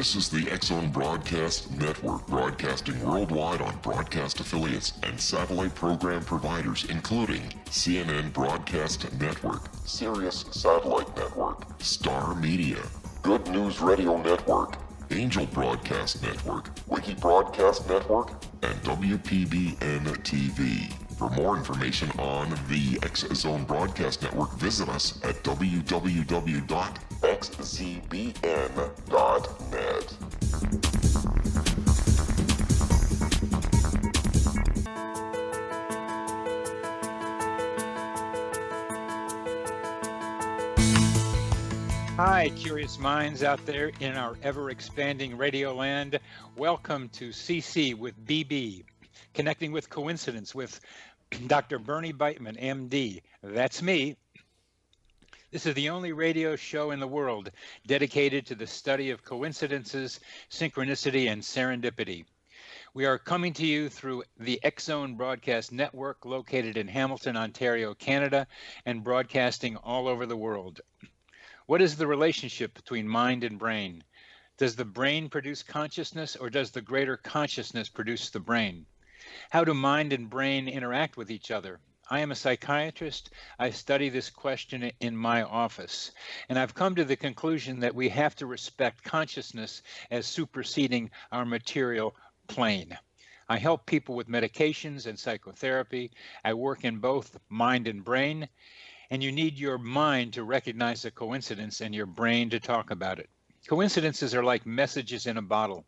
This is the X-Zone Broadcast Network, broadcasting worldwide on broadcast affiliates and satellite program providers, including CNN Broadcast Network, Sirius Satellite Network, Star Media, Good News Radio Network, Angel Broadcast Network, Wiki Broadcast Network, and WPBN TV. For more information on the X-Zone Broadcast Network, visit us at www.xzbn.net. Hi, curious minds out there in our ever-expanding radio land. Welcome to CC with BB, Connecting with Coincidence with Dr. Bernie Beitman, MD. That's me. This is the only radio show in the world dedicated to the study of coincidences, synchronicity, and serendipity. We are coming to you through the X-Zone Broadcast Network located in Hamilton, Ontario, Canada, and broadcasting all over the world. What is the relationship between mind and brain? Does the brain produce consciousness, or does the greater consciousness produce the brain? How do mind and brain interact with each other? I am a psychiatrist. I study this question in my office, and I've come to the conclusion that we have to respect consciousness as superseding our material plane. I help people with medications and psychotherapy. I work in both mind and brain, and you need your mind to recognize a coincidence and your brain to talk about it. Coincidences are like messages in a bottle.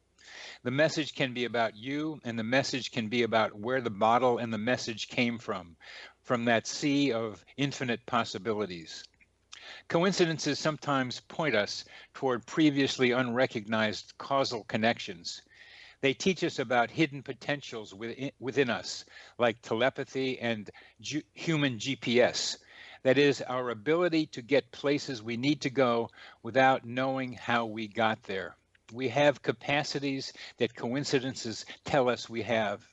The message can be about you, and the message can be about where the bottle and the message came from that sea of infinite possibilities. Coincidences sometimes point us toward previously unrecognized causal connections. They teach us about hidden potentials within us, like telepathy and human GPS. That is, our ability to get places we need to go without knowing how we got there. We have capacities that coincidences tell us we have,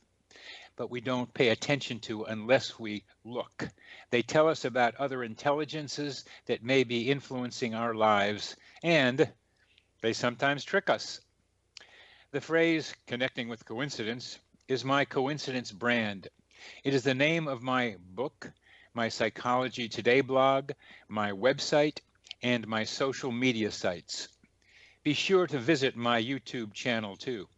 but we don't pay attention to unless we look. They tell us about other intelligences that may be influencing our lives, and they sometimes trick us. The phrase, connecting with coincidence, is my coincidence brand. It is the name of my book, my Psychology Today blog, my website, and my social media sites. Be sure to visit my YouTube channel too.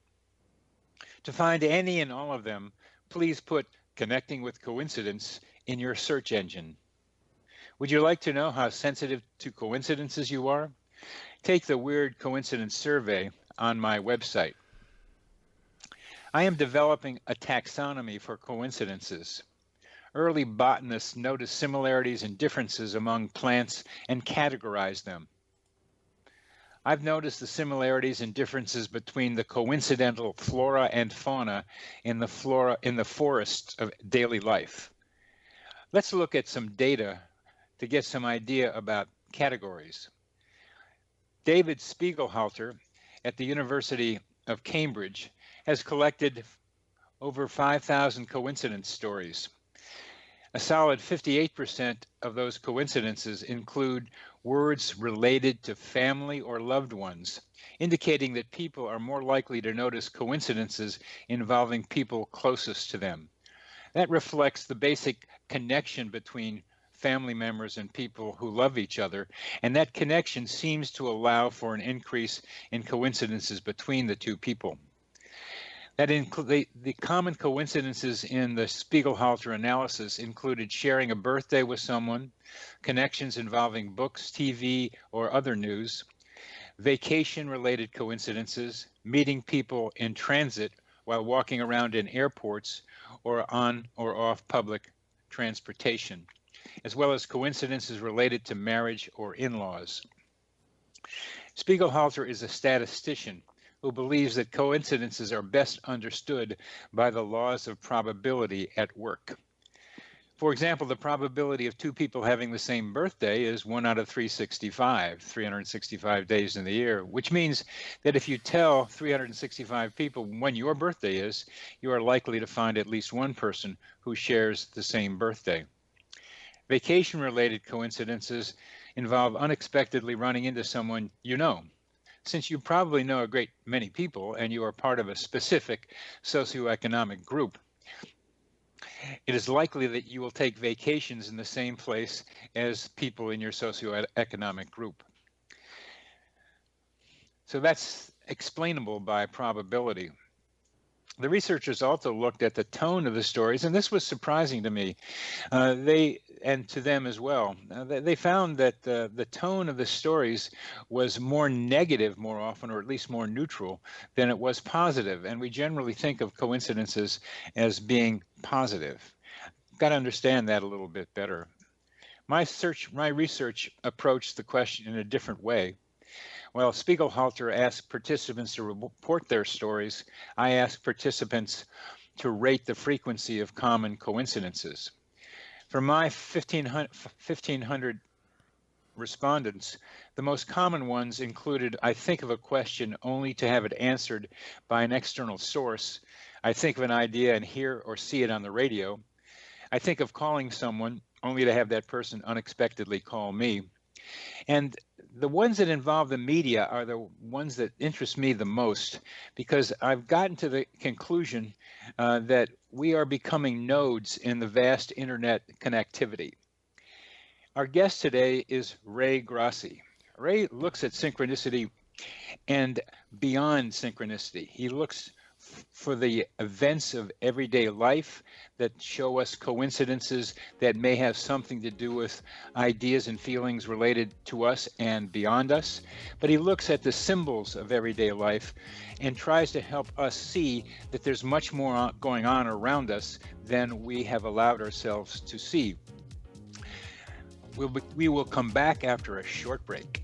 To find any and all of them, please put Connecting with Coincidence in your search engine. Would you like to know how sensitive to coincidences you are? Take the Weird Coincidence Survey on my website. I am developing a taxonomy for coincidences. Early botanists noticed similarities and differences among plants and categorized them. I've noticed the similarities and differences between the coincidental flora and fauna in the forests of daily life. Let's look at some data to get some idea about categories. David Spiegelhalter at the University of Cambridge has collected over 5,000 coincidence stories. A solid 58% of those coincidences include words related to family or loved ones, indicating that people are more likely to notice coincidences involving people closest to them. That reflects the basic connection between family members and people who love each other, and that connection seems to allow for an increase in coincidences between the two people. That the common coincidences in the Spiegelhalter analysis included sharing a birthday with someone, connections involving books, TV, or other news, vacation-related coincidences, meeting people in transit while walking around in airports or on or off public transportation, as well as coincidences related to marriage or in-laws. Spiegelhalter is a statistician who believes that coincidences are best understood by the laws of probability at work. For example, the probability of two people having the same birthday is 1 out of 365 days in the year, which means that if you tell 365 people when your birthday is, you are likely to find at least one person who shares the same birthday. Vacation-related coincidences involve unexpectedly running into someone you know. since you probably know a great many people and you are part of a specific socioeconomic group, it is likely that you will take vacations in the same place as people in your socioeconomic group. So that's explainable by probability. The researchers also looked at the tone of the stories, and this was surprising to me. And to them as well. They found that the tone of the stories was more negative more often, or at least more neutral, than it was positive. And we generally think of coincidences as being positive. Got to understand that a little bit better. My research approached the question in a different way. While Spiegelhalter asked participants to report their stories, I asked participants to rate the frequency of common coincidences. For my 1,500 respondents, the most common ones included, I think of a question only to have it answered by an external source. I think of an idea and hear or see it on the radio. I think of calling someone only to have that person unexpectedly call me. And the ones that involve the media are the ones that interest me the most, because I've gotten to the conclusion that we are becoming nodes in the vast internet connectivity. Our guest today is Ray Grasse. Ray looks at synchronicity and beyond synchronicity. He looks for the events of everyday life that show us coincidences that may have something to do with ideas and feelings related to us and beyond us. But he looks at the symbols of everyday life and tries to help us see that there's much more going on around us than we have allowed ourselves to see. We will come back after a short break.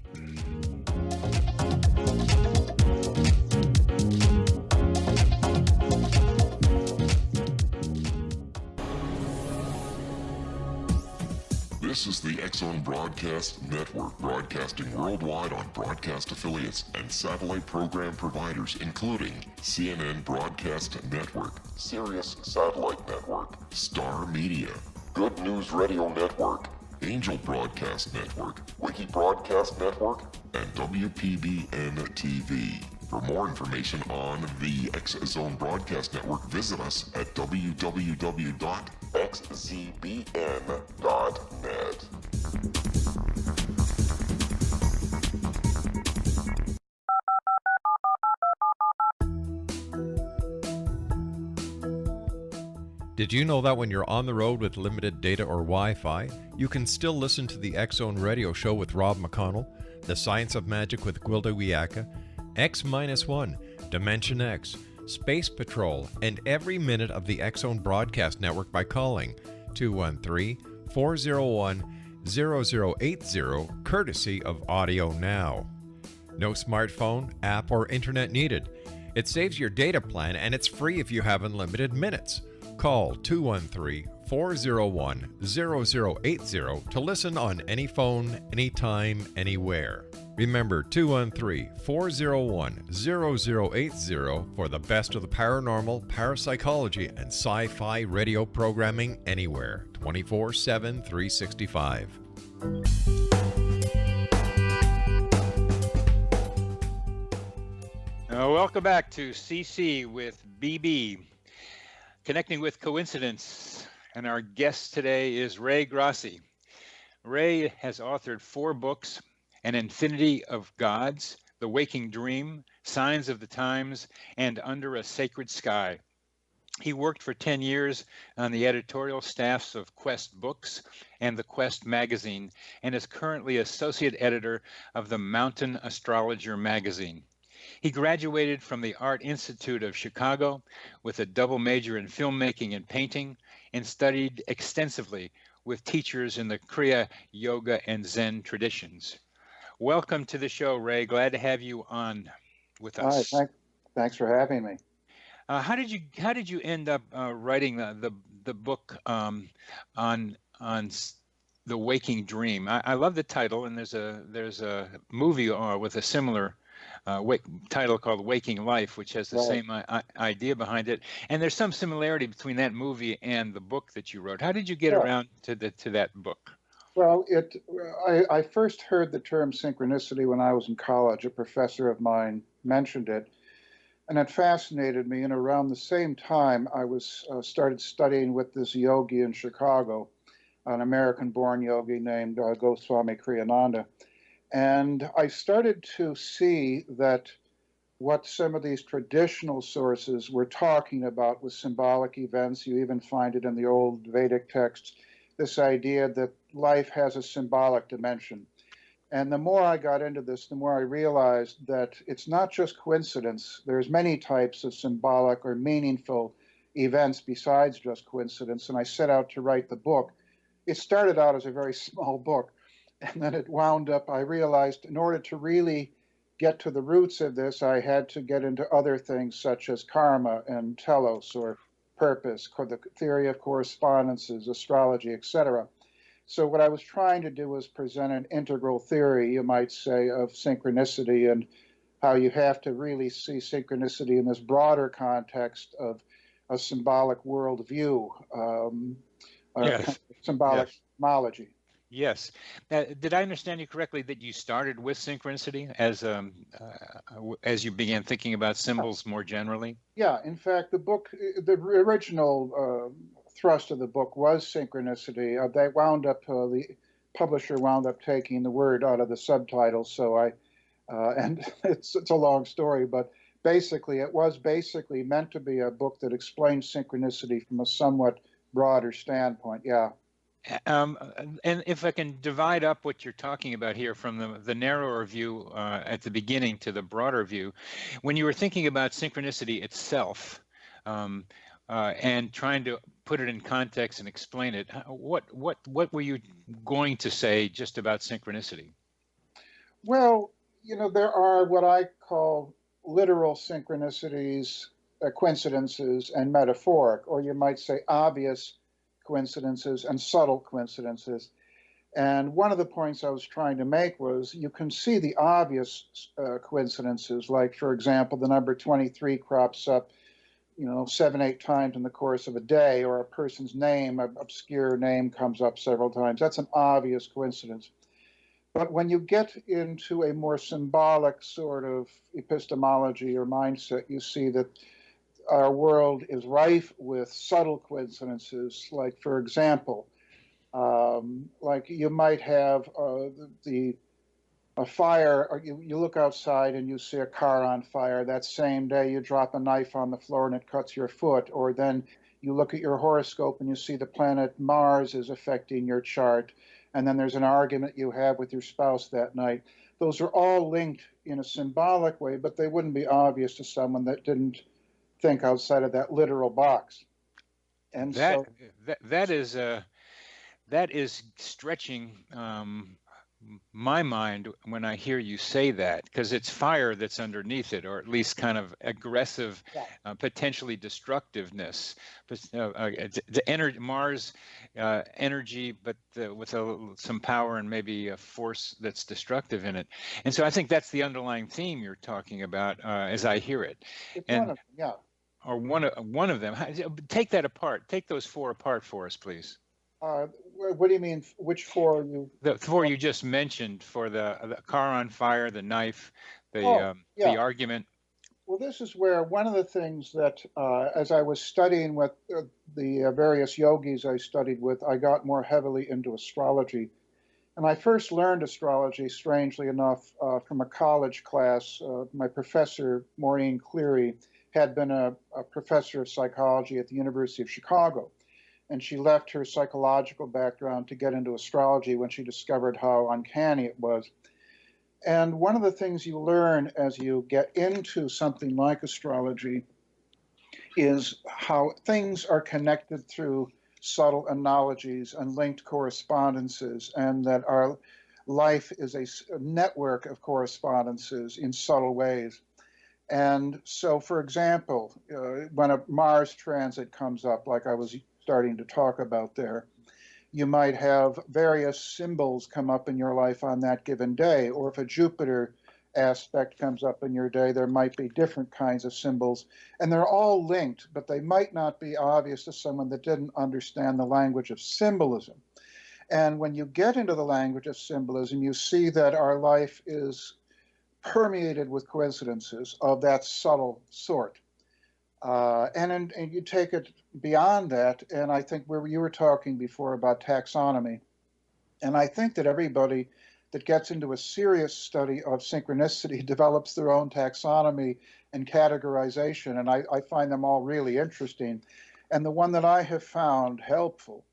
This is the X-Zone Broadcast Network, broadcasting worldwide on broadcast affiliates and satellite program providers, including CNN Broadcast Network, Sirius Satellite Network, Star Media, Good News Radio Network, Angel Broadcast Network, Wiki Broadcast Network, and WPBN TV. For more information on the X-Zone Broadcast Network, visit us at www.xzbn.net. Did you know that when you're on the road with limited data or Wi-Fi, you can still listen to the X-Zone Radio Show with Rob McConnell, The Science of Magic with Gwilda Wiyaka, X-1, Dimension X, Space Patrol, and every minute of the X-Zone Broadcast Network by calling 213-401-0080, courtesy of Audio Now. No smartphone, app, or internet needed. It saves your data plan and it's free if you have unlimited minutes. Call 213-401-0080 to listen on any phone, anytime, anywhere. Remember 213-401-0080 for the best of the paranormal, parapsychology, and sci-fi radio programming anywhere, 24/7, 365. Welcome back to CC with BB, Connecting with Coincidence. And our guest today is Ray Grasse. Ray has authored 4 books: An Infiniti of Gods, The Waking Dream, Signs of the Times, and Under a Sacred Sky. He worked for 10 years on the editorial staffs of Quest Books and the Quest magazine, and is currently associate editor of the Mountain Astrologer magazine. He graduated from the Art Institute of Chicago with a double major in filmmaking and painting, and studied extensively with teachers in the Kriya, Yoga, and Zen traditions. Welcome to the show, Ray. Glad to have you on with us. Hi, thanks for having me. How did you end up writing the book on the Waking Dream? I love the title, and there's a movie with a similar title called Waking Life, which has the same idea behind it. And there's some similarity between that movie and the book that you wrote. How did you get around to that book? Well, I first heard the term synchronicity when I was in college. A professor of mine mentioned it, and it fascinated me. And around the same time, I was started studying with this yogi in Chicago, an American-born yogi named Goswami Kriyananda. And I started to see that what some of these traditional sources were talking about was symbolic events. You even find it in the old Vedic texts, this idea that life has a symbolic dimension. And the more I got into this, the more I realized that it's not just coincidence. There's many types of symbolic or meaningful events besides just coincidence. And I set out to write the book. It started out as a very small book, and then it wound up, I realized in order to really get to the roots of this, I had to get into other things such as karma and telos or purpose, the theory of correspondences, astrology, etc. So what I was trying to do was present an integral theory, you might say, of synchronicity and how you have to really see synchronicity in this broader context of a symbolic worldview, Yes. symbolic Yes. cosmology. Yes. Did I understand you correctly that you started with synchronicity as you began thinking about symbols more generally? Yeah, in fact, the original thrust of the book was synchronicity. The publisher wound up taking the word out of the subtitle. And it's a long story, but basically, it was basically meant to be a book that explained synchronicity from a somewhat broader standpoint. Yeah. Um, and if I can divide up what you're talking about here from the narrower view at the beginning to the broader view, when you were thinking about synchronicity itself and trying to put it in context and explain it, what were you going to say just about synchronicity? Well, there are what I call literal synchronicities, coincidences, and metaphoric, or you might say obvious coincidences and subtle coincidences. And one of the points I was trying to make was you can see the obvious coincidences, like, for example, the number 23 crops up, 7, 8 times in the course of a day, or a person's name, an obscure name, comes up several times. That's an obvious coincidence. But when you get into a more symbolic sort of epistemology or mindset, you see that our world is rife with subtle coincidences. Like, for example, like you might have a fire, or you look outside and you see a car on fire. That same day, you drop a knife on the floor and it cuts your foot. Or then you look at your horoscope and you see the planet Mars is affecting your chart. And then there's an argument you have with your spouse that night. Those are all linked in a symbolic way, but they wouldn't be obvious to someone that didn't think outside of that literal box. And that is stretching my mind when I hear you say that, because it's fire that's underneath it, or at least kind of aggressive, potentially destructiveness. The Mars energy, but with some power and maybe a force that's destructive in it. And so I think that's the underlying theme you're talking about as I hear it. it's And one of them, yeah. or one of them. Take that apart. Take those four apart for us, please. What do you mean? Which four are you? The four you just mentioned, for the car on fire, the knife, the argument. Well, this is where one of the things that, as I was studying with the various yogis I studied with, I got more heavily into astrology. And I first learned astrology, strangely enough, from a college class. My professor, Maureen Cleary, had been a professor of psychology at the University of Chicago. And she left her psychological background to get into astrology when she discovered how uncanny it was. And one of the things you learn as you get into something like astrology is how things are connected through subtle analogies and linked correspondences, and that our life is a network of correspondences in subtle ways. And so, for example, when a Mars transit comes up, like I was starting to talk about there, you might have various symbols come up in your life on that given day. Or if a Jupiter aspect comes up in your day, there might be different kinds of symbols. And they're all linked, but they might not be obvious to someone that didn't understand the language of symbolism. And when you get into the language of symbolism, you see that our life is permeated with coincidences of that subtle sort. And you take it beyond that, and I think where you were talking before about taxonomy, and I think that everybody that gets into a serious study of synchronicity develops their own taxonomy and categorization, and I find them all really interesting. And the one that I have found helpful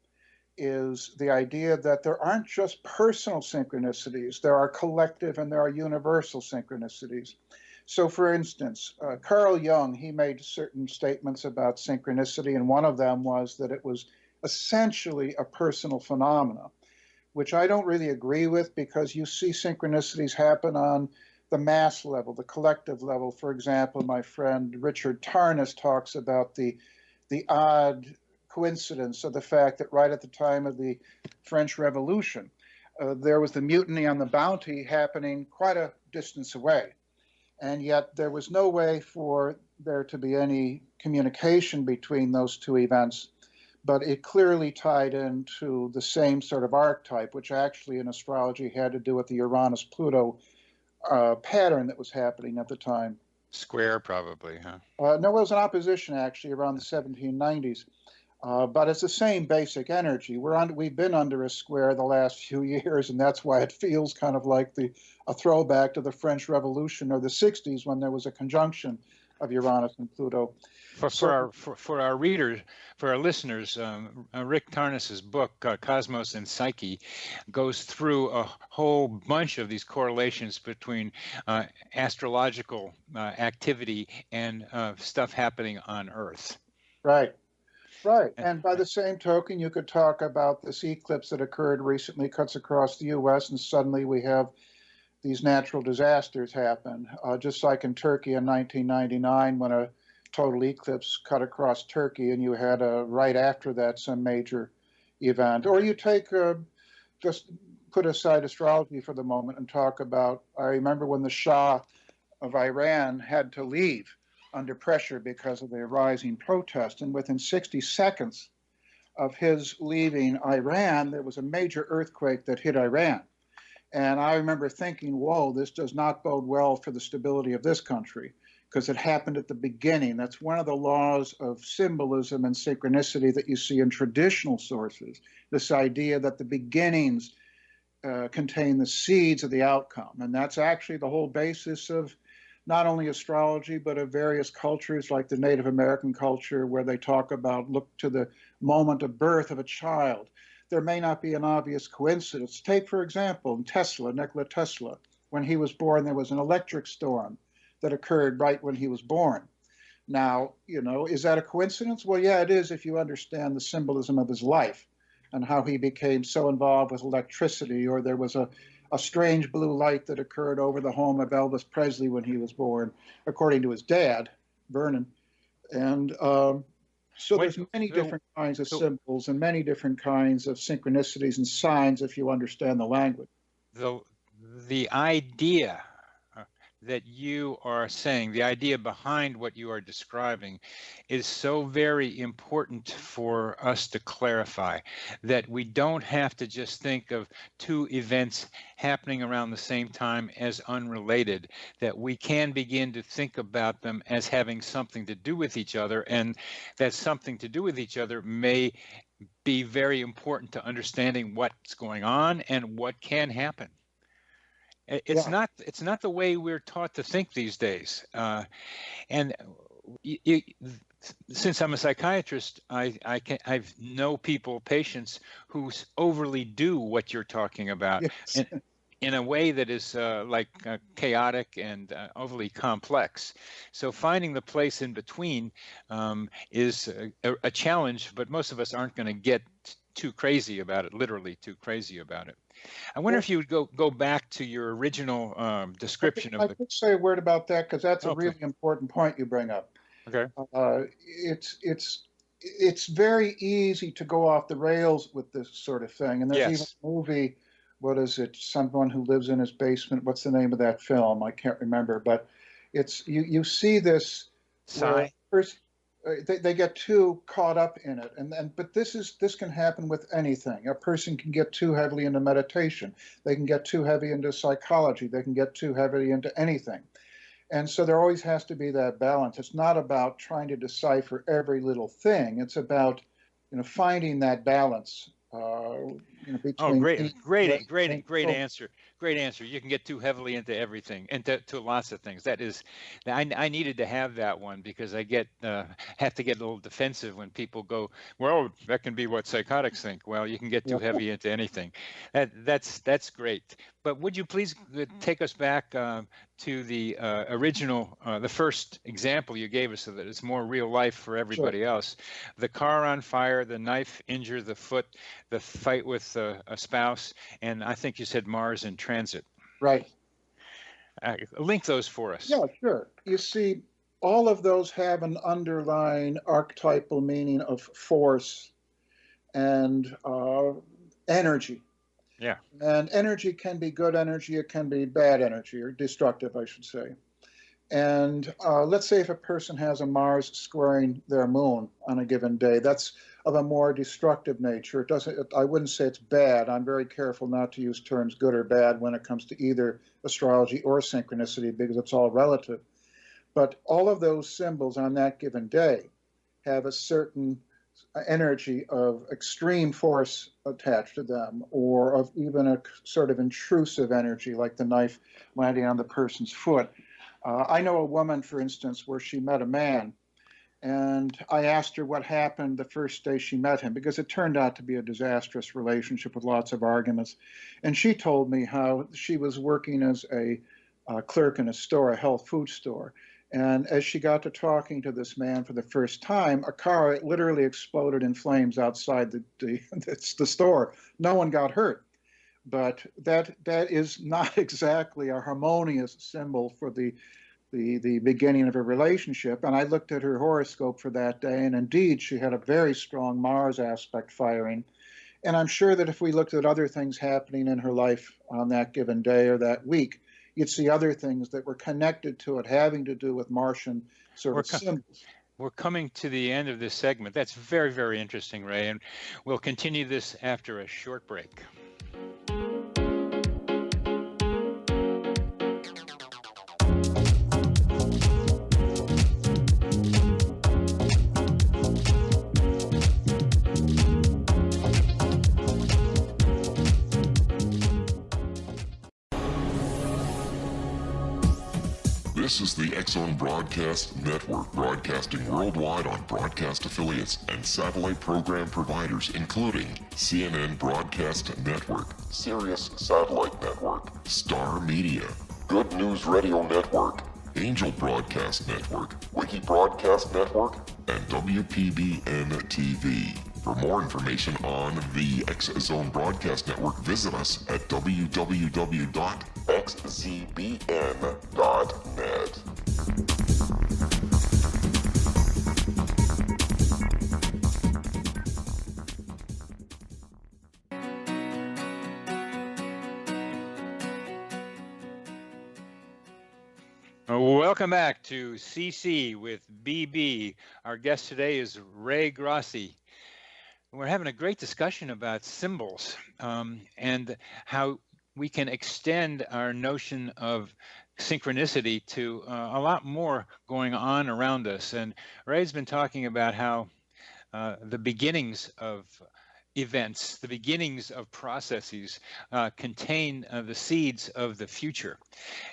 is the idea that there aren't just personal synchronicities, there are collective and there are universal synchronicities. So, for instance, Carl Jung, he made certain statements about synchronicity, and one of them was that it was essentially a personal phenomena, which I don't really agree with, because you see synchronicities happen on the mass level, the collective level. For example, my friend Richard Tarnas talks about the odd coincidence of the fact that right at the time of the French Revolution, there was the mutiny on the Bounty happening quite a distance away. And yet there was no way for there to be any communication between those two events, but it clearly tied into the same sort of archetype, which actually in astrology had to do with the Uranus-Pluto pattern that was happening at the time. Square, probably, huh? No, it was an opposition actually around the 1790s. But it's the same basic energy. We've been under a square the last few years, and that's why it feels kind of like a throwback to the French Revolution or the 60s, when there was a conjunction of Uranus and Pluto. For our readers, for our listeners, Rick Tarnas's book, Cosmos and Psyche, goes through a whole bunch of these correlations between astrological activity and stuff happening on Earth. Right. Right. And by the same token, you could talk about this eclipse that occurred recently, cuts across the U.S., and suddenly we have these natural disasters happen, just like in Turkey in 1999, when a total eclipse cut across Turkey, and you had right after that some major event. Or you take, just put aside astrology for the moment and talk about, I remember when the Shah of Iran had to leave under pressure because of the rising protest, and within 60 seconds of his leaving Iran, there was a major earthquake that hit Iran. And I remember thinking, whoa, this does not bode well for the stability of this country, because it happened at the beginning. That's one of the laws of symbolism and synchronicity that you see in traditional sources, this idea that the beginnings contain the seeds of the outcome. And that's actually the whole basis of not only astrology, but of various cultures like the Native American culture, where they talk about look to the moment of birth of a child. There may not be an obvious coincidence. Take, for example, Nikola Tesla. When he was born, there was an electric storm that occurred right when he was born. Now, is that a coincidence? Well, yeah, it is if you understand the symbolism of his life and how he became so involved with electricity, or there was a strange blue light that occurred over the home of Elvis Presley when he was born, according to his dad, Vernon. And so there's many different kinds of symbols and many different kinds of synchronicities and signs if you understand the language. The idea that you are saying, the idea behind what you are describing, is so very important for us to clarify, that we don't have to just think of two events happening around the same time as unrelated, that we can begin to think about them as having something to do with each other, and that something to do with each other may be very important to understanding what's going on and what can happen. It's not the way we're taught to think these days. And since I'm a psychiatrist, I know patients who overly do what you're talking about. Yes. In a way that is chaotic and overly complex. So finding the place in between is a challenge, but most of us aren't going to get too crazy about it, literally too crazy about it. I wonder if you would go back to your original description of I could say a word about that, because that's a really important point you bring up. Okay. It's very easy to go off the rails with this sort of thing. And there's even a movie, what is it? Someone who lives in his basement. What's the name of that film? I can't remember. But it's you see this. Sigh. they get too caught up in it, but this can happen with anything. A person can get too heavily into meditation. They can get too heavy into psychology. They can get too heavily into anything. And so there always has to be that balance. It's not about trying to decipher every little thing. It's about, finding that balance. Oh, Between great, being great answer. Great answer. You can get too heavily into everything and to lots of things. I needed to have that one because I have to get a little defensive when people go, well, that can be what psychotics think. Well, you can get too yeah, heavy into anything. That's great. But would you please take us back to the original, the first example you gave us so that it's more real life for sure. everybody else? The car on fire, the knife injure the foot, the fight with a spouse, and I think you said Mars in transit. Right. Link those for us. Yeah, sure. You see, all of those have an underlying archetypal meaning of force and energy. Yeah. And energy can be good energy, it can be bad energy, or destructive, I should say. And let's say if a person has a Mars squaring their moon on a given day, that's of a more destructive nature. It doesn't. I wouldn't say it's bad. I'm very careful not to use terms good or bad when it comes to either astrology or synchronicity because it's all relative. But all of those symbols on that given day have a certain energy of extreme force attached to them, or of even a sort of intrusive energy, like the knife landing on the person's foot. I know a woman, for instance, where she met a man, and I asked her what happened the first day she met him, because it turned out to be a disastrous relationship with lots of arguments. And she told me how she was working as a clerk in a store, a health food store. And as she got to talking to this man for the first time, a car literally exploded in flames outside the store. No one got hurt. But that is not exactly a harmonious symbol for the beginning of a relationship. And I looked at her horoscope for that day, and indeed she had a very strong Mars aspect firing. And I'm sure that if we looked at other things happening in her life on that given day or that week, you'd see other things that were connected to it, having to do with Martian sort of symbols. We're coming to the end of this segment. That's very, very interesting, Ray, and we'll continue this after a short break. This is the X-Zone Broadcast Network, broadcasting worldwide on broadcast affiliates and satellite program providers, including CNN Broadcast Network, Sirius Satellite Network, Star Media, Good News Radio Network, Angel Broadcast Network, Wiki Broadcast Network, and WPBN TV. For more information on the X-Zone Broadcast Network, visit us at www.xzbn.net. Welcome back to CC with BB. Our guest today is Ray Grasse. We're having a great discussion about symbols and how we can extend our notion of synchronicity to a lot more going on around us. And Ray's been talking about how the beginnings of events, the beginnings of processes contain the seeds of the future.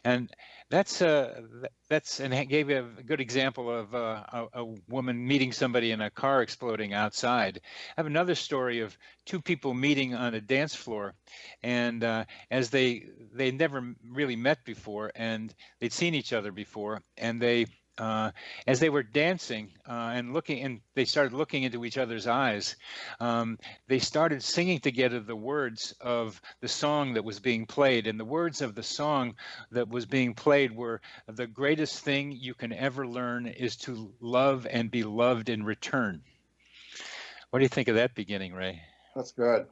And that's and he gave a good example of a woman meeting somebody in a car exploding outside. I have another story of two people meeting on a dance floor, and as they never really met before, and they'd seen each other before, and they as they were dancing and looking, and they started looking into each other's eyes, they started singing together the words of the song that was being played. And the words of the song that was being played were, "The greatest thing you can ever learn is to love and be loved in return." What do you think of that beginning, Ray? That's good.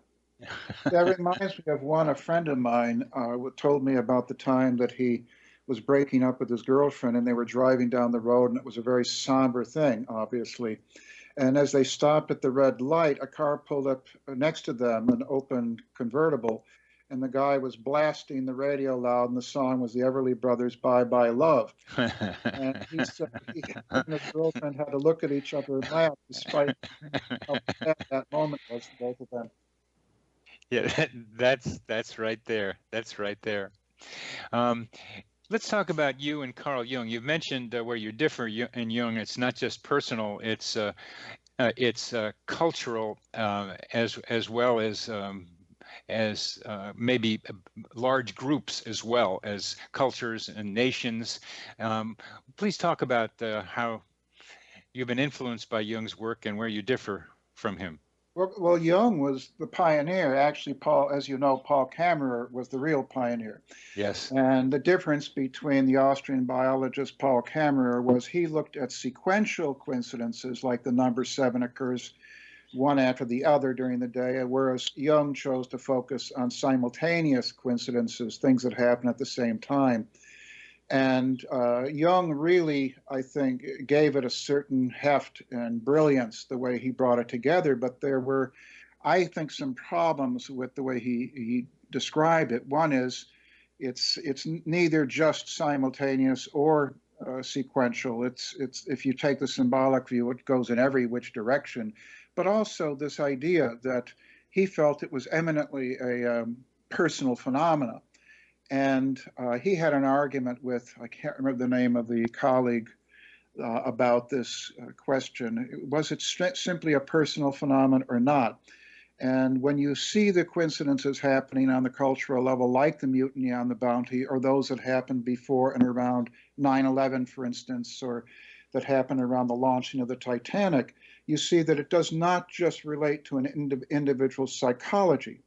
That reminds me of a friend of mine told me about the time that he was breaking up with his girlfriend, and they were driving down the road, and it was a very somber thing, obviously. And as they stopped at the red light, a car pulled up next to them, an open convertible, and the guy was blasting the radio loud, and the song was the Everly Brothers' Bye Bye Love. And he said he and his girlfriend had to look at each other and laugh, despite how sad that moment was for both of them. Yeah, that's right there. That's right there. Let's talk about you and Carl Jung. You've mentioned where you differ in Jung. It's not just personal; it's cultural as well as maybe large groups as well as cultures and nations. Please talk about how you've been influenced by Jung's work and where you differ from him. Well, Jung was the pioneer. Actually, Paul, as you know, Paul Kammerer was the real pioneer. Yes. And the difference between the Austrian biologist Paul Kammerer was he looked at sequential coincidences, like the number 7 occurs one after the other during the day, whereas Jung chose to focus on simultaneous coincidences, things that happen at the same time. And Jung really, I think, gave it a certain heft and brilliance the way he brought it together. But there were, I think, some problems with the way he described it. One is it's neither just simultaneous or sequential. It's if you take the symbolic view, it goes in every which direction. But also this idea that he felt it was eminently a personal phenomena. And he had an argument with, I can't remember the name of the colleague about this question. Was it simply a personal phenomenon or not? And when you see the coincidences happening on the cultural level, like the mutiny on the Bounty, or those that happened before and around 9/11, for instance, or that happened around the launching of the Titanic, you see that it does not just relate to an individual psychology.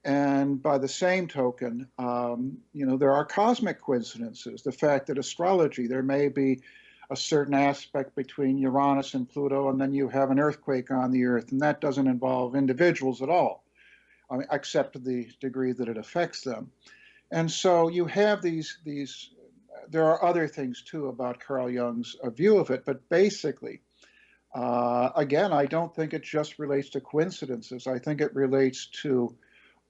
And by the same token, there are cosmic coincidences. The fact that astrology, there may be a certain aspect between Uranus and Pluto, and then you have an earthquake on the Earth, and that doesn't involve individuals at all, except to the degree that it affects them. And so you have these. There are other things too about Carl Jung's view of it, but basically, again, I don't think it just relates to coincidences. I think it relates to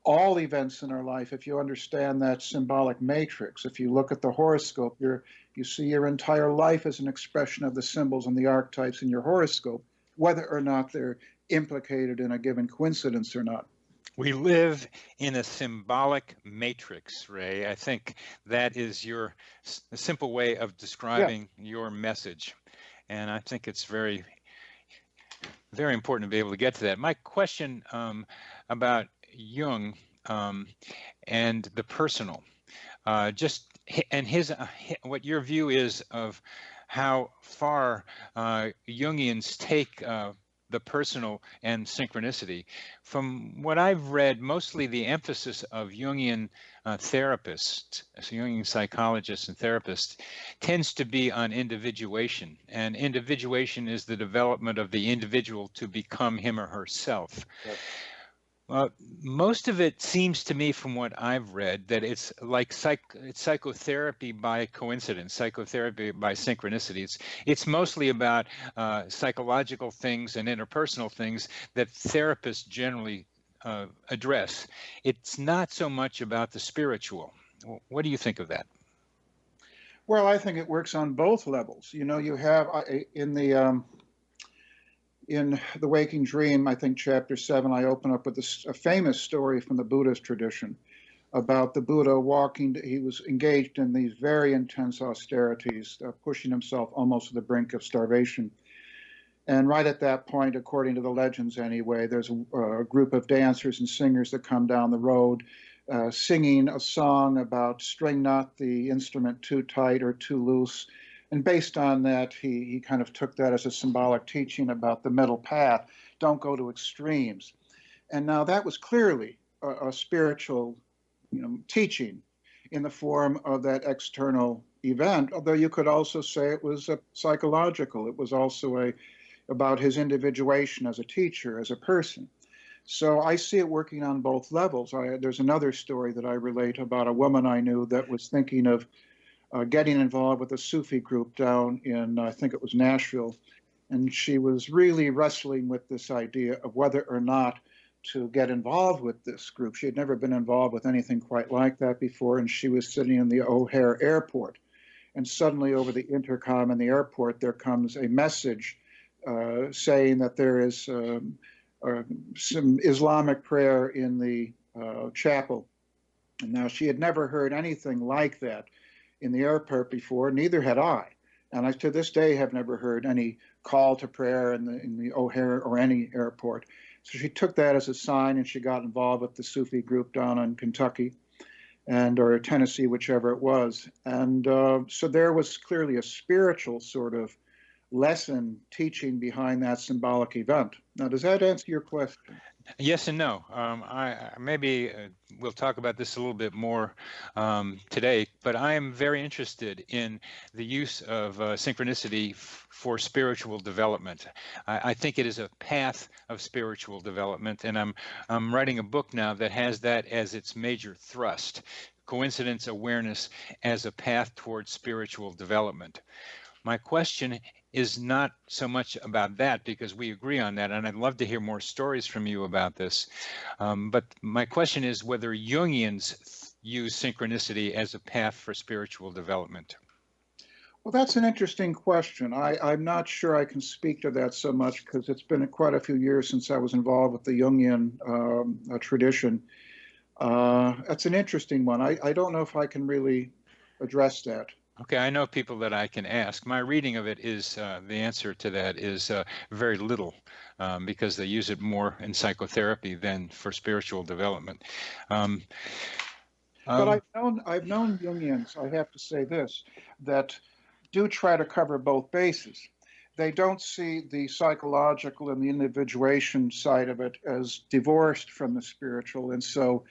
all events in our life. If you understand that symbolic matrix, if you look at the horoscope, you see your entire life as an expression of the symbols and the archetypes in your horoscope, whether or not they're implicated in a given coincidence or not. We live in a symbolic matrix, Ray. I think that is your simple way of describing your message. And I think it's very, very important to be able to get to that. My question about Jung and the personal, what your view is of how far Jungians take the personal and synchronicity. From what I've read, mostly the emphasis of Jungian therapists, Jungian psychologists and therapists, tends to be on individuation. And individuation is the development of the individual to become him or herself. Yes. Most of it seems to me, from what I've read, that it's like it's psychotherapy by coincidence, psychotherapy by synchronicity. It's mostly about psychological things and interpersonal things that therapists generally address. It's not so much about the spiritual. What do you think of that? Well, I think it works on both levels. You know, you have in The Waking Dream, I think chapter 7, I open up with a famous story from the Buddhist tradition about the Buddha walking. He was engaged in these very intense austerities, pushing himself almost to the brink of starvation. And right at that point, according to the legends anyway, there's a group of dancers and singers that come down the road singing a song about string not the instrument too tight or too loose. And based on that, he kind of took that as a symbolic teaching about the middle path. Don't go to extremes. And now that was clearly a spiritual, teaching in the form of that external event. Although you could also say it was psychological. It was also about his individuation as a teacher, as a person. So I see it working on both levels. There's another story that I relate about a woman I knew that was thinking of getting involved with a Sufi group down in, I think it was Nashville. And she was really wrestling with this idea of whether or not to get involved with this group. She had never been involved with anything quite like that before, and she was sitting in the O'Hare airport. And suddenly over the intercom in the airport, there comes a message saying that there is some Islamic prayer in the chapel. And now she had never heard anything like that in the airport before, neither had I. And I, to this day, have never heard any call to prayer in the O'Hare or any airport. So she took that as a sign, and she got involved with the Sufi group down in Kentucky or Tennessee, whichever it was. And so there was clearly a spiritual sort of lesson teaching behind that symbolic event. Now, does that answer your question? Yes and no. Maybe we'll talk about this a little bit more today, but I am very interested in the use of synchronicity for spiritual development. I think it is a path of spiritual development, and I'm writing a book now that has that as its major thrust: coincidence awareness as a path towards spiritual development. My question is not so much about that, because we agree on that, and I'd love to hear more stories from you about this. But my question is whether Jungians use synchronicity as a path for spiritual development. Well, that's an interesting question. I'm not sure I can speak to that so much, because it's been quite a few years since I was involved with the Jungian tradition. That's an interesting one. I don't know if I can really address that. Okay, I know people that I can ask. My reading of it is the answer to that is very little, because they use it more in psychotherapy than for spiritual development. But I've known Jungians, I have to say this, that do try to cover both bases. They don't see the psychological and the individuation side of it as divorced from the spiritual, and so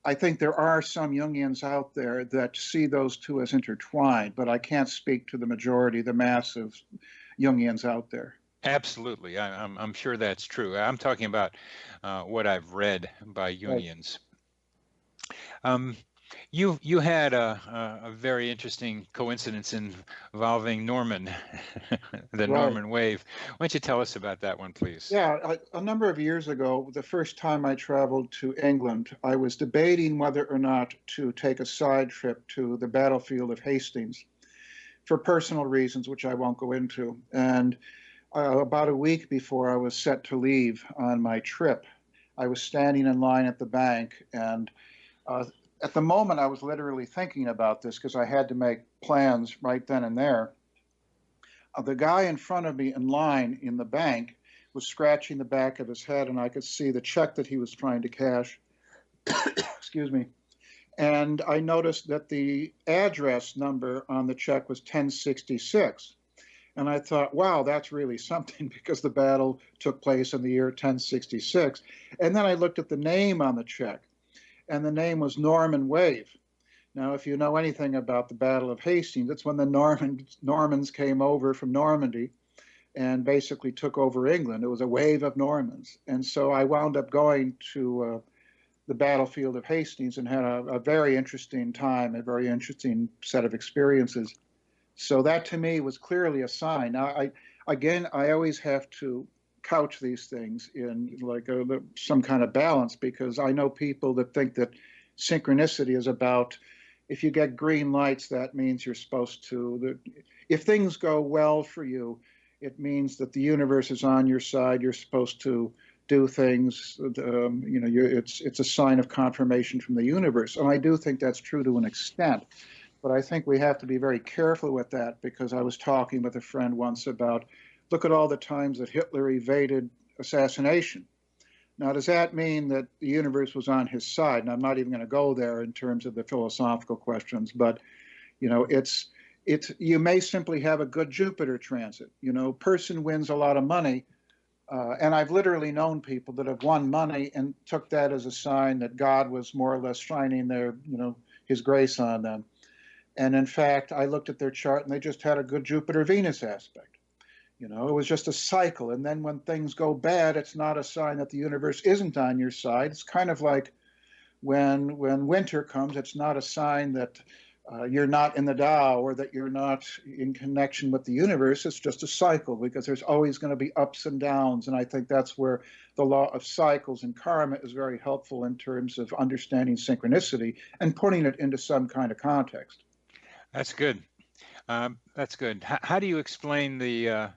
I think there are some Jungians out there that see those two as intertwined, but I can't speak to the majority, the mass of Jungians out there. Absolutely. I'm sure that's true. I'm talking about what I've read by Jungians. Right. You had a very interesting coincidence involving Norman, the right. Norman wave. Why don't you tell us about that one, please? Yeah, a number of years ago, the first time I traveled to England, I was debating whether or not to take a side trip to the battlefield of Hastings for personal reasons, which I won't go into. And about a week before I was set to leave on my trip, I was standing in line at the bank, and at the moment, I was literally thinking about this because I had to make plans right then and there. The guy in front of me in line in the bank was scratching the back of his head, and I could see the check that he was trying to cash. Excuse me. And I noticed that the address number on the check was 1066. And I thought, wow, that's really something, because the battle took place in the year 1066. And then I looked at the name on the check, and the name was Norman Wave. Now, if you know anything about the Battle of Hastings, that's when the Normans came over from Normandy and basically took over England. It was a wave of Normans. And so I wound up going to the battlefield of Hastings and had a very interesting time, a very interesting set of experiences. So that to me was clearly a sign. Now, I always have to couch these things in like some kind of balance, because I know people that think that synchronicity is about, if you get green lights, that means you're supposed to, if things go well for you, it means that the universe is on your side. You're supposed to do things, it's a sign of confirmation from the universe. And I do think that's true to an extent, but I think we have to be very careful with that, because I was talking with a friend once about, look at all the times that Hitler evaded assassination. Now, does that mean that the universe was on his side? And I'm not even going to go there in terms of the philosophical questions, but, you may simply have a good Jupiter transit. Person wins a lot of money, and I've literally known people that have won money and took that as a sign that God was more or less shining his grace on them. And in fact, I looked at their chart and they just had a good Jupiter-Venus aspect. It was just a cycle. And then when things go bad, it's not a sign that the universe isn't on your side. It's kind of like when winter comes, it's not a sign that you're not in the Tao, or that you're not in connection with the universe. It's just a cycle, because there's always going to be ups and downs. And I think that's where the law of cycles and karma is very helpful in terms of understanding synchronicity and putting it into some kind of context. That's good. That's good. How do you explain the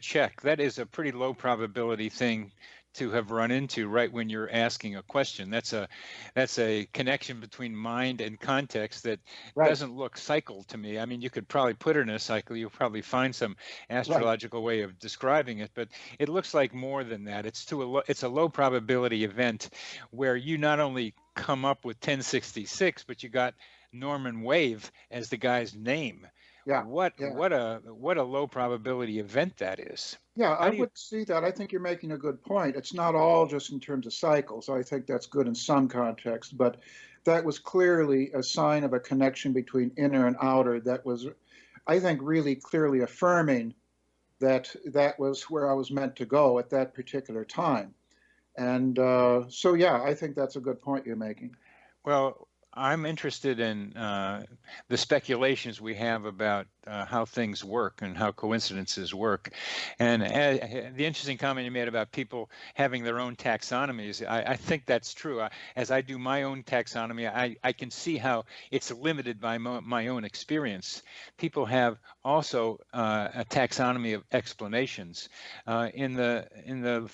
check? That is a pretty low probability thing to have run into right when you're asking a question. That's a connection between mind and context that Right. doesn't look cycle to me. I mean, you could probably put it in a cycle. You'll probably find some astrological way of describing it, but it looks like more than that. It's a low probability event where you not only come up with 1066, but you got Norman Wave as the guy's name. Yeah. What a low probability event that is. Yeah, I would see that. I think you're making a good point. It's not all just in terms of cycles. I think that's good in some context, but that was clearly a sign of a connection between inner and outer that was, I think, really clearly affirming that that was where I was meant to go at that particular time. And so, yeah, I think that's a good point you're making. Well, I'm interested in the speculations we have about how things work and how coincidences work. And the interesting comment you made about people having their own taxonomies, I think that's true. As I do my own taxonomy, I can see how it's limited by my own experience. People have also a taxonomy of explanations. In the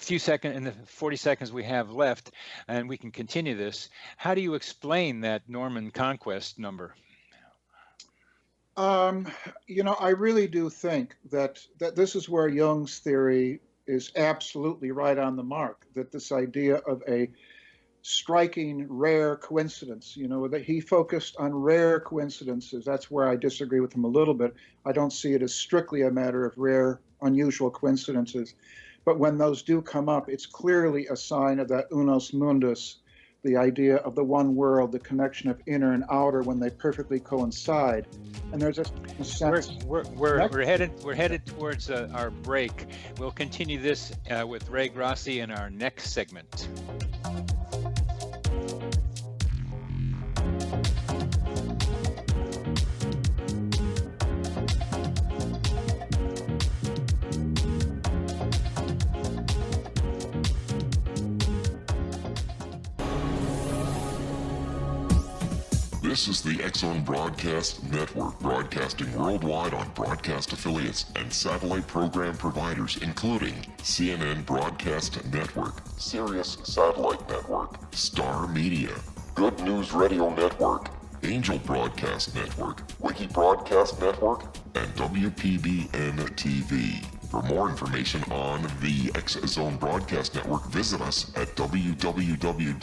40 seconds we have left, and we can continue this, how do you explain that Norman conquest number? I really do think that this is where Jung's theory is absolutely right on the mark, that this idea of a striking rare coincidence, that he focused on rare coincidences. That's where I disagree with him a little bit. I don't see it as strictly a matter of rare, unusual coincidences. But when those do come up, it's clearly a sign of that unus mundus, the idea of the one world, the connection of inner and outer when they perfectly coincide. And there's a sense. We're headed towards our break. We'll continue this with Ray Grasse in our next segment. This is the X-Zone Broadcast Network, broadcasting worldwide on broadcast affiliates and satellite program providers, including CNN Broadcast Network, Sirius Satellite Network, Star Media, Good News Radio Network, Angel Broadcast Network, Wiki Broadcast Network, and WPBN TV. For more information on the X-Zone Broadcast Network, visit us at www.xzbn.net.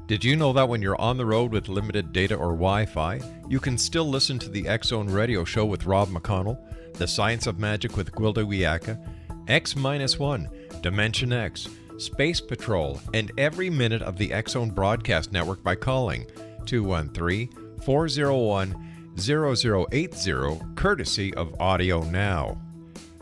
Did you know that when you're on the road with limited data or Wi-Fi, you can still listen to the X-Zone Radio Show with Rob McConnell, The Science of Magic with Gwilda Wiyaka, X-1, Dimension X, Space Patrol, and every minute of the X-Zone Broadcast Network by calling 213-401-0080, courtesy of Audio Now.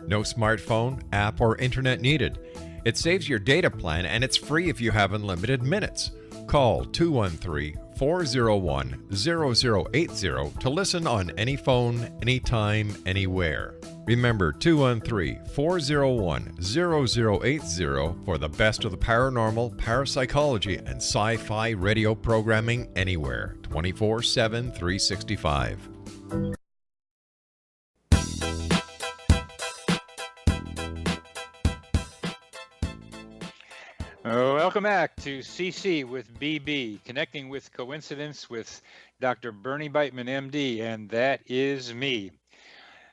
No smartphone, app, or internet needed. It saves your data plan and it's free if you have unlimited minutes. Call 213-401-0080 to listen on any phone, anytime, anywhere. Remember 213-401-0080 for the best of the paranormal, parapsychology, and sci-fi radio programming anywhere, 24/7, 365. Welcome back to CC with BB, connecting with coincidence with Dr. Bernie Beitman, MD, and that is me.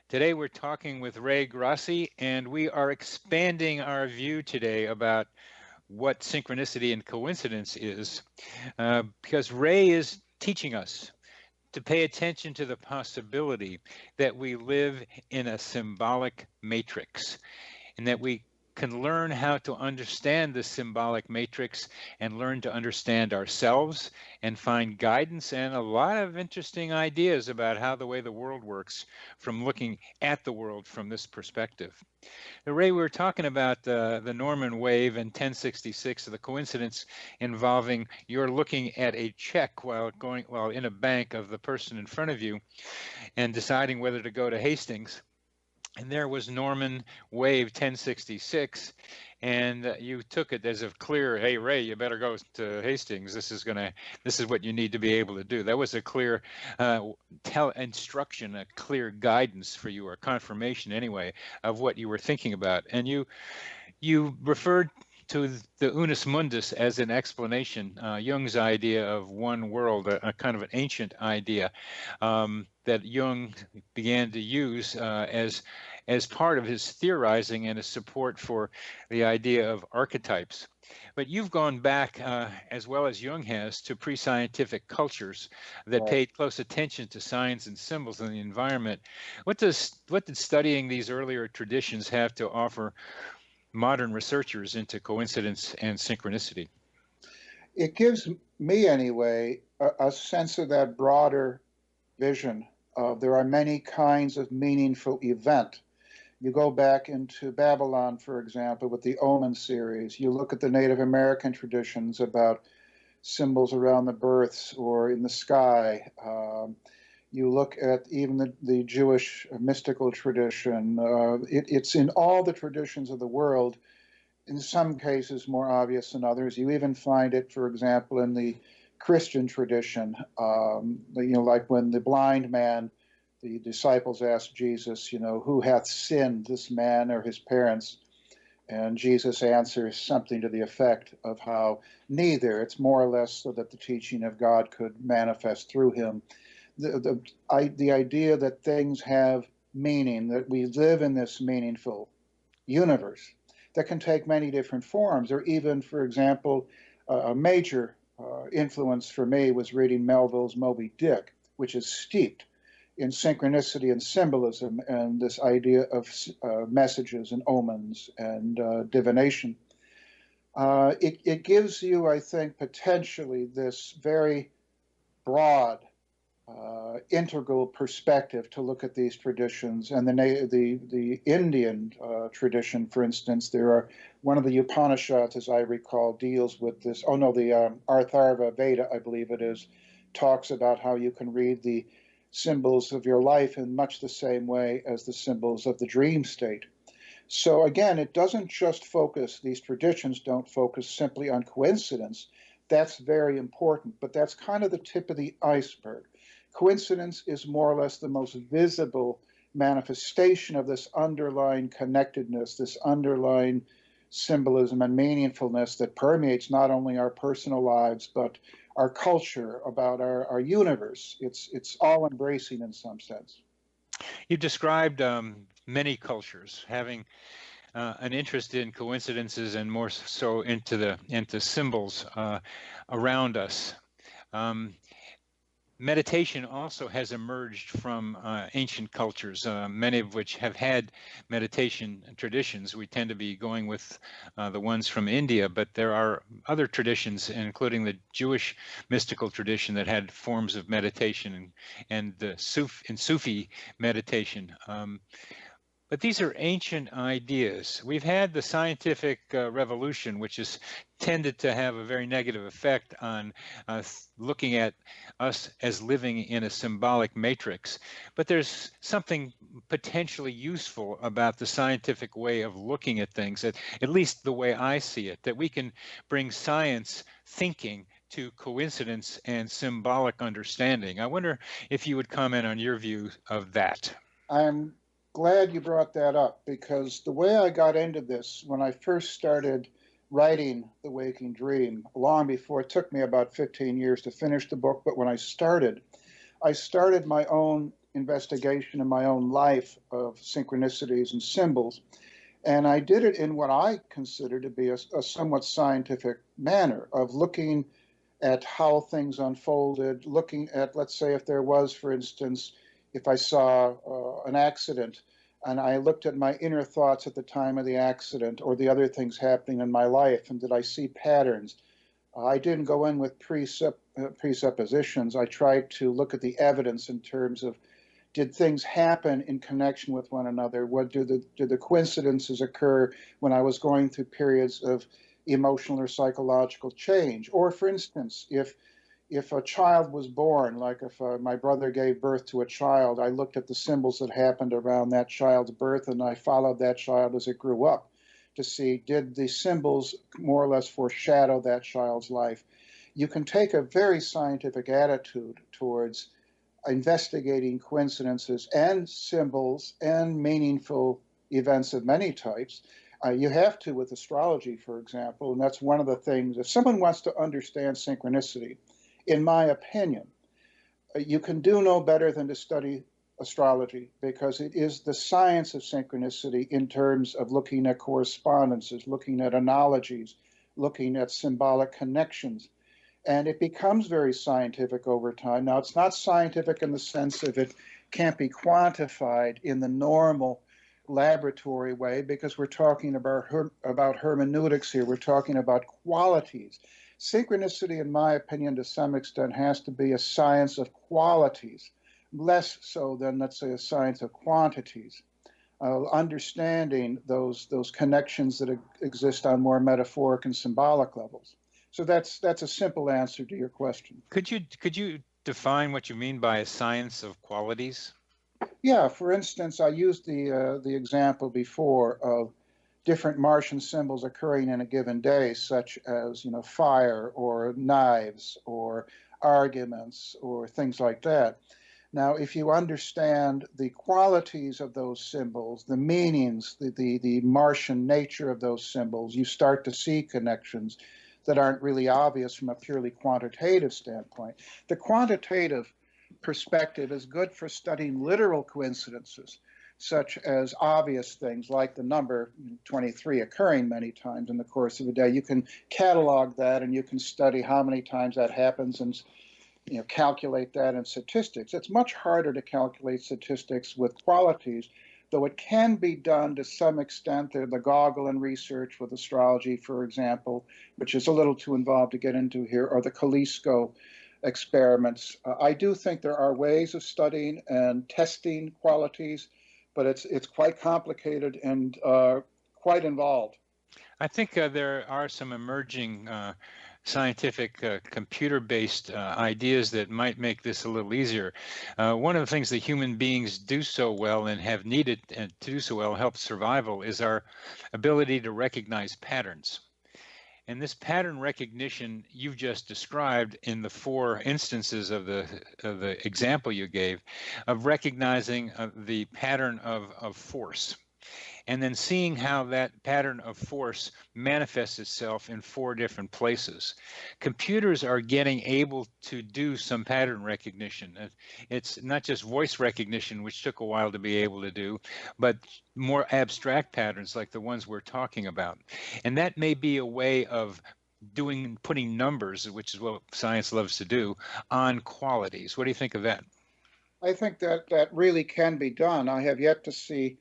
Today we're talking with Ray Grasse, and we are expanding our view today about what synchronicity and coincidence is, because Ray is teaching us to pay attention to the possibility that we live in a symbolic matrix, and that we can learn how to understand the symbolic matrix and learn to understand ourselves and find guidance and a lot of interesting ideas about how the way the world works from looking at the world from this perspective. Ray, we were talking about the Norman wave and 1066, the coincidence involving you're looking at a check while in a bank of the person in front of you and deciding whether to go to Hastings. And there was Norman wave 1066, and you took it as a clear, hey Ray, you better go to Hastings. This is what you need to be able to do. That was a clear instruction, a clear guidance for you, or confirmation anyway, of what you were thinking about. And you referred to the unus mundus as an explanation, Jung's idea of one world, a kind of an ancient idea that Jung began to use as part of his theorizing and his support for the idea of archetypes. But you've gone back, as well as Jung has, to pre-scientific cultures that paid close attention to signs and symbols in the environment. What did studying these earlier traditions have to offer modern researchers into coincidence and synchronicity? It gives me, anyway, a sense of that broader vision of there are many kinds of meaningful event. You go back into Babylon, for example, with the Omen series. You look at the Native American traditions about symbols around the births or in the sky. You look at even the Jewish mystical tradition. It's in all the traditions of the world, in some cases more obvious than others. You even find it, for example, in the Christian tradition, like when the blind man, the disciples asked Jesus, who hath sinned, this man or his parents? And Jesus answers something to the effect of how neither. It's more or less so that the teaching of God could manifest through him. The idea that things have meaning, that we live in this meaningful universe that can take many different forms, or even, for example, a major influence for me was reading Melville's Moby Dick, which is steeped in synchronicity and symbolism and this idea of messages and omens and divination. It gives you, I think, potentially this very broad, integral perspective to look at these traditions. And the Indian tradition, for instance, one of the Upanishads, as I recall, deals with this. The Atharva Veda, I believe it is, talks about how you can read the symbols of your life in much the same way as the symbols of the dream state. So again, it doesn't just focus, these traditions don't focus simply on coincidence. That's very important, but that's kind of the tip of the iceberg. Coincidence is more or less the most visible manifestation of this underlying connectedness, this underlying symbolism and meaningfulness that permeates not only our personal lives, but our culture, about our universe. It's all embracing in some sense. You described many cultures having an interest in coincidences and more so into symbols around us. Meditation also has emerged from ancient cultures, many of which have had meditation traditions. We tend to be going with the ones from India, but there are other traditions, including the Jewish mystical tradition that had forms of meditation and the Sufi meditation. But these are ancient ideas. We've had the scientific revolution, which has tended to have a very negative effect on looking at us as living in a symbolic matrix. But there's something potentially useful about the scientific way of looking at things, at least the way I see it, that we can bring science thinking to coincidence and symbolic understanding. I wonder if you would comment on your view of that. I'm glad you brought that up, because the way I got into this, when I first started writing The Waking Dream, long before, it took me about 15 years to finish the book, but when I started my own investigation in my own life of synchronicities and symbols, and I did it in what I consider to be a somewhat scientific manner of looking at how things unfolded, looking at, let's say, if there was, for instance, if I saw an accident, and I looked at my inner thoughts at the time of the accident or the other things happening in my life, and did I see patterns? I didn't go in with presuppositions. I tried to look at the evidence in terms of, did things happen in connection with one another? What did the coincidences occur when I was going through periods of emotional or psychological change? Or, for instance, if a child was born, like if my brother gave birth to a child, I looked at the symbols that happened around that child's birth, and I followed that child as it grew up to see, did the symbols more or less foreshadow that child's life? You can take a very scientific attitude towards investigating coincidences and symbols and meaningful events of many types. You have to with astrology, for example, and that's one of the things. If someone wants to understand synchronicity, in my opinion, you can do no better than to study astrology, because it is the science of synchronicity in terms of looking at correspondences, looking at analogies, looking at symbolic connections. And it becomes very scientific over time. Now, it's not scientific in the sense of it can't be quantified in the normal laboratory way, because we're talking about hermeneutics here. We're talking about qualities. Synchronicity, in my opinion, to some extent, has to be a science of qualities, less so than, let's say, a science of quantities. Understanding those connections that exist on more metaphoric and symbolic levels. So that's a simple answer to your question. Could you define what you mean by a science of qualities? Yeah, for instance, I used the example before of different Martian symbols occurring in a given day, such as, fire or knives or arguments or things like that. Now, if you understand the qualities of those symbols, the meanings, the Martian nature of those symbols, you start to see connections that aren't really obvious from a purely quantitative standpoint. The quantitative perspective is good for studying literal coincidences, such as obvious things like the number 23 occurring many times in the course of a day. You can catalog that, and you can study how many times that happens and calculate that in statistics. It's much harder to calculate statistics with qualities, though it can be done to some extent. The Gogolin research with astrology, for example, which is a little too involved to get into here, or the Kalisko experiments. I do think there are ways of studying and testing qualities, but it's quite complicated and quite involved. I think there are some emerging scientific computer-based ideas that might make this a little easier. One of the things that human beings do so well and have needed to do so well, help survival, is our ability to recognize patterns. And this pattern recognition you've just described in the 4 instances of the example you gave, of recognizing the pattern of force, and then seeing how that pattern of force manifests itself in 4 different places. Computers are getting able to do some pattern recognition. It's not just voice recognition, which took a while to be able to do, but more abstract patterns like the ones we're talking about. And that may be a way of putting numbers, which is what science loves to do, on qualities. What do you think of that? I think that really can be done. I have yet to see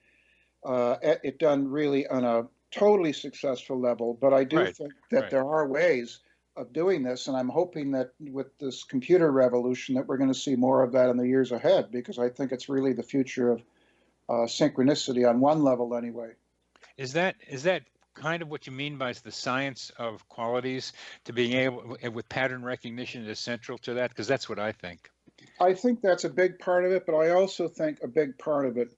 it done really on a totally successful level, but I do think that there are ways of doing this, and I'm hoping that with this computer revolution that we're going to see more of that in the years ahead, because I think it's really the future of synchronicity on one level anyway. Is that kind of what you mean by the science of qualities, to being able, with pattern recognition is central to that? Because that's what I think. I think that's a big part of it, but I also think a big part of it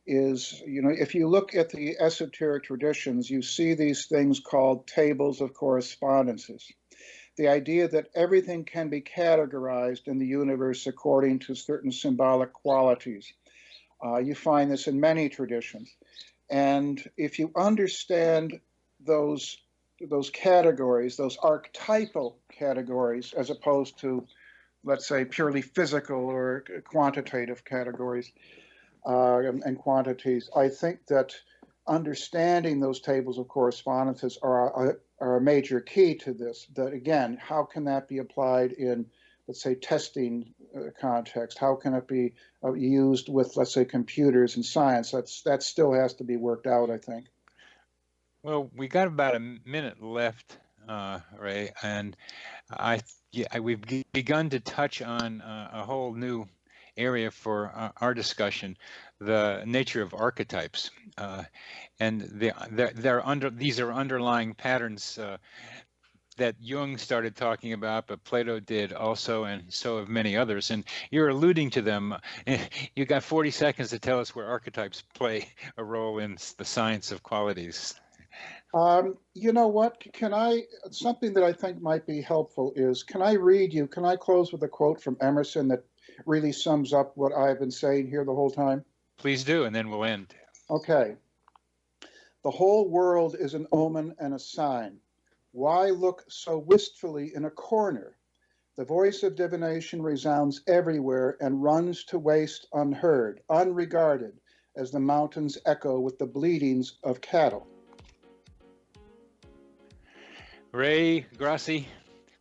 is, if you look at the esoteric traditions, you see these things called tables of correspondences. The idea that everything can be categorized in the universe according to certain symbolic qualities. You find this in many traditions. And if you understand those categories, those archetypal categories, as opposed to, let's say, purely physical or quantitative categories, and quantities, I think that understanding those tables of correspondences are a major key to this. That, again, how can that be applied in, let's say, testing context? How can it be used with, let's say, computers and science? That still has to be worked out, I think. Well, we got about a minute left, Ray, and we've begun to touch on a whole new area for our discussion, the nature of archetypes, and these are underlying patterns that Jung started talking about, but Plato did also, and so have many others. And you're alluding to them. You got 40 seconds to tell us where archetypes play a role in the science of qualities. You know what? Something that I think might be helpful is, can I close with a quote from Emerson that really sums up what I've been saying here the whole time? Please do, and then we'll end. Okay. The whole world is an omen and a sign. Why look so wistfully in a corner? The voice of divination resounds everywhere and runs to waste unheard, unregarded, as the mountains echo with the bleatings of cattle. Ray, Grasse,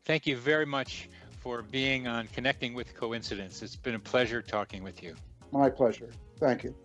thank you very much for being on Connecting with Coincidence. It's been a pleasure talking with you. My pleasure. Thank you.